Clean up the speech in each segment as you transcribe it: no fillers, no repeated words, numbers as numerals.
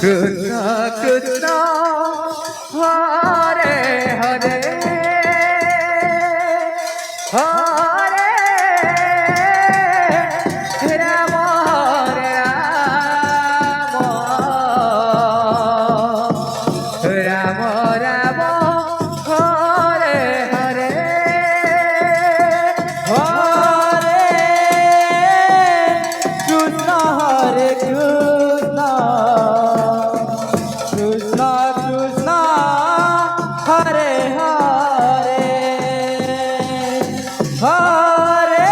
Krishna Krishna Hare Hare Hare Rama Rama Rama Hare Hare Hare Krishna Hare Krishna Krishna Krishna Hare Hare Hare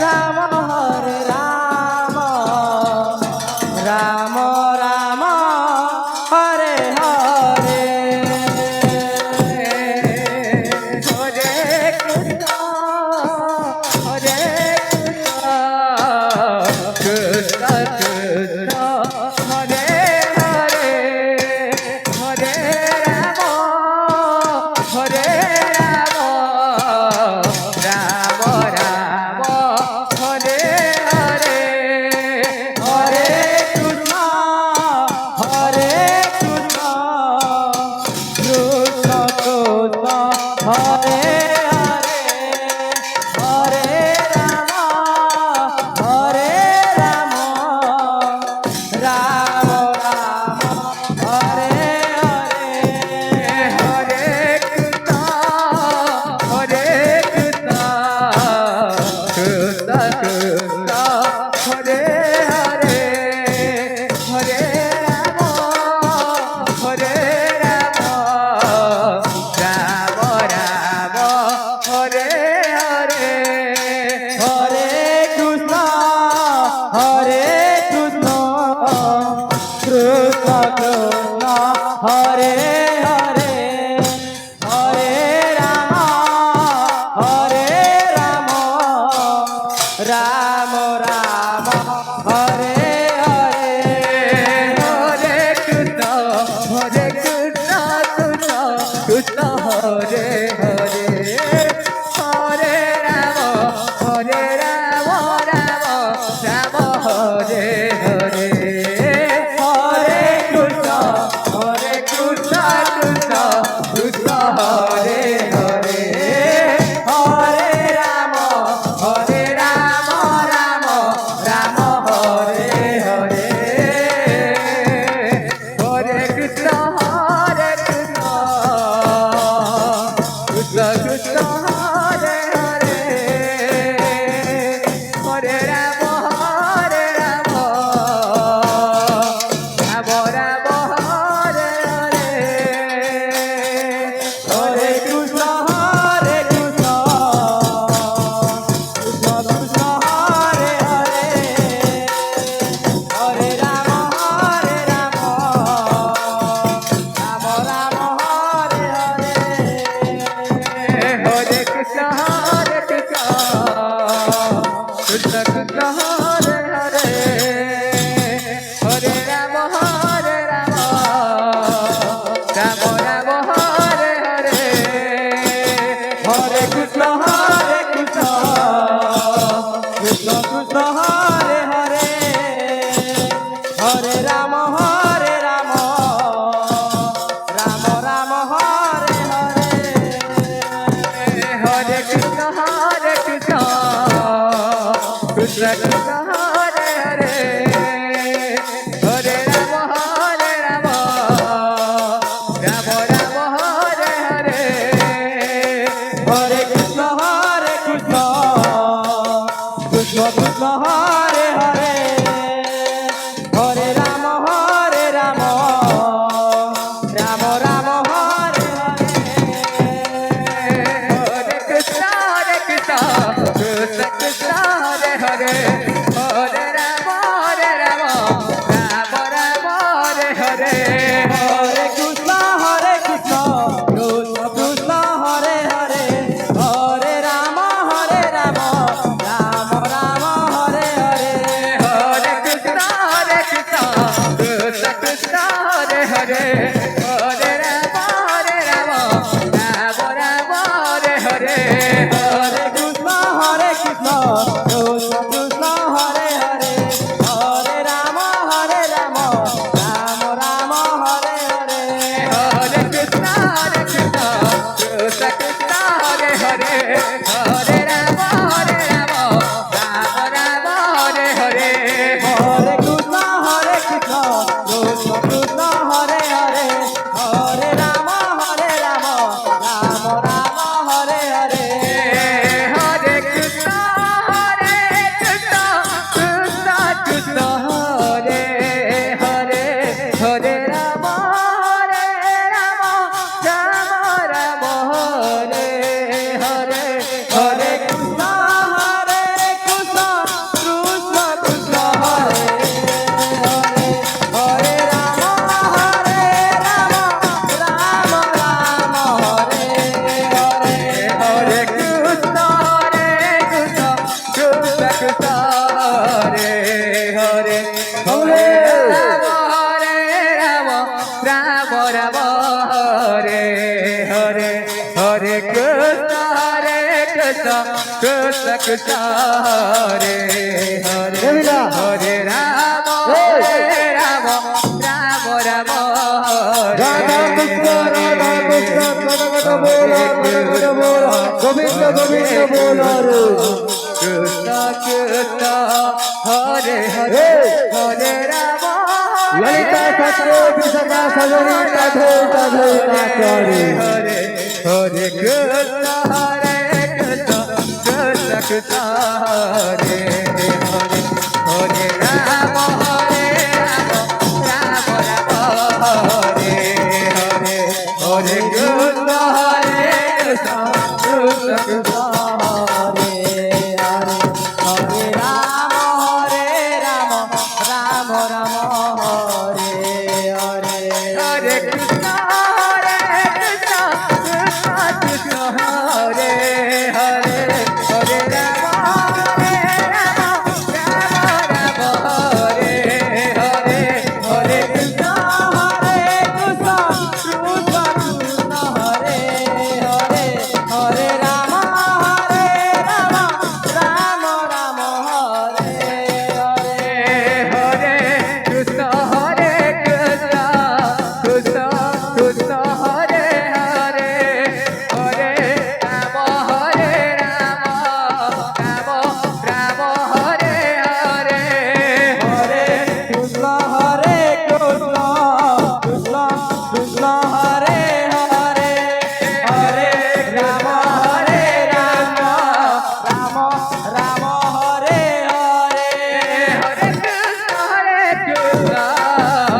Rama Hare Rama Rama Rama Hare Hare Hare Krishna Hare Krishna Krishna Hare Hare Hare Rama Hare Rama Rama Rama Hare Hare Hare Krishna Hare Krishna Krishna Krishna Hare Hare Hare Rama Hare Rama হরে রাম রাম রাম হরে হরে হরে কৃষ্ণ কৃষ্ণ কৃষ্ণ কৃষ্ণ হরে হরে হরে রাম রাম রাম রাধা কৃষ্ণ গোবিন্দ গোবিন্দ বল হরে কৃষ্ণ কৃষ্ণ হরে হরে হরে রাম ললিতা সত্য বিশাখা সজনী রাধে রাধে নাচরে হরে হরে কৃষ্ণ কৃষ্ণ কৃষ্ণ হরে হরে হরে রাম রাম রাম হরে হরে হরে কৃষ্ণ কৃষ্ণ কৃষ্ণ হরে হরে হরে রাম রাম রাম হরে হরে হরে কৃষ্ণ কৃষ্ণ কৃষ্ণ হরে হরে হরে রাম রাম রাম হরে হরে হরে কৃষ্ণ কৃষ্ণ কৃষ্ণ হরে হরে হরে রাম রাম রাম হরে হরে হরে কৃষ্ণ কৃষ্ণ কৃষ্ণ কৃষ্ণ হরে হরে হরে রাম রাম রাম হরে হরে হরে কৃষ্ণ কৃষ্ণ কৃষ্ণ কৃষ্ণ হরে হরে হরে রাম রাম রাম হরে হরে হরে কৃষ্ণ কৃষ্ণ কৃষ্ণ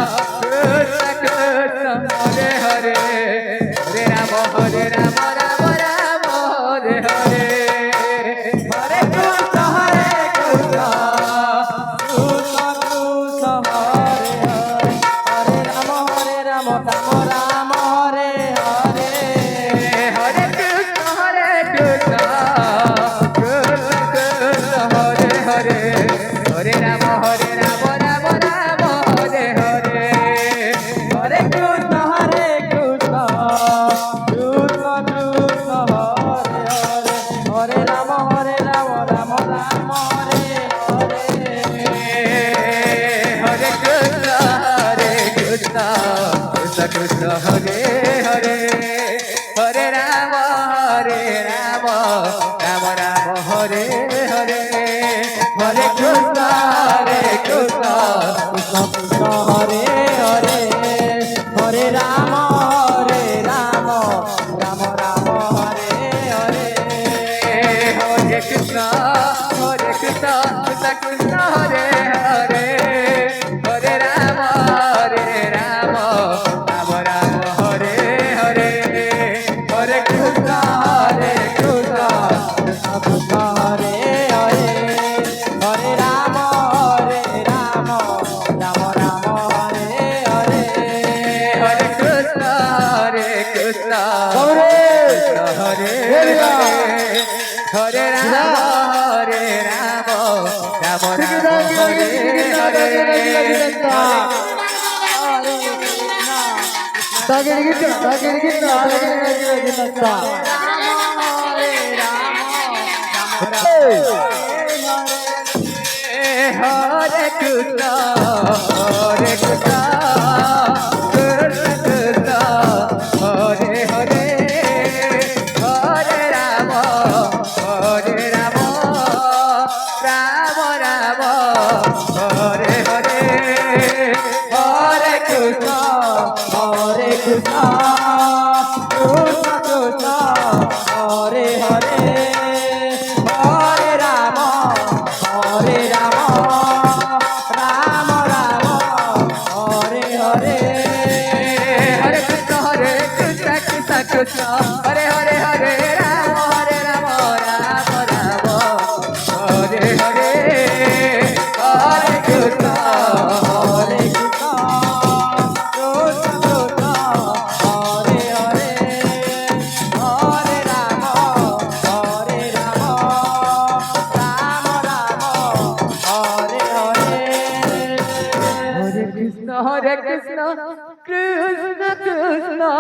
কৃষ্ণ হরে হরে হরে রাম রাম রাম হরে হরে হরে কৃষ্ণ কৃষ্ণ কৃষ্ণ কৃষ্ণ হরে হরে হরে রাম রাম রাম হরে হরে হরে কৃষ্ণ কৃষ্ণ কৃষ্ণ কৃষ্ণ হরে হরে হরে রাম রাম রাম হরে হরে হরে কৃষ্ণ কৃষ্ণ কৃষ্ণ কৃষ্ণ হরে হরে হরে রাম রাম রাম হরে হরে হরে কৃষ্ণ কৃষ্ণ কৃষ্ণ কৃষ্ণ হরে হরে হরে রাম রাম রাম হরে হরে হরে কৃষ্ণ কৃষ্ণ কৃষ্ণ কৃষ্ণ হরে হরে হরে রাম রাম রাম রাম হরে হরে হরে কৃষ্ণ কৃষ্ণ কৃষ্ণ হরে হরে হরে রাম রাম রাম হরে হরে হরে কৃষ্ণ কৃষ্ণ কৃষ্ণ কৃষ্ণ হরে হরে হরে রাম রাম রাম রাম হরে হরে হরে কৃষ্ণ কৃষ্ণ হরে কৃষ্ণ হরে হরে হরে রাম রাম রাম হরে হরে তাগির গীতা তাগির গীতা তাগির গীতা হরে Krishna Krishna Krishna Hare Hare Hare Ram Ram Ram Hare Hare Hare Krishna Krishna Krishna Krishna Hare Hare Hare Ram Ram Ram Hare Hare Hare Krishna Krishna Krishna Hare Hare Hare Ram Ram Ram Hare Hare Hare Krishna Krishna Krishna Hare Hare Hare Ram Ram Ram Hare Hare Krishna Krishna Krishna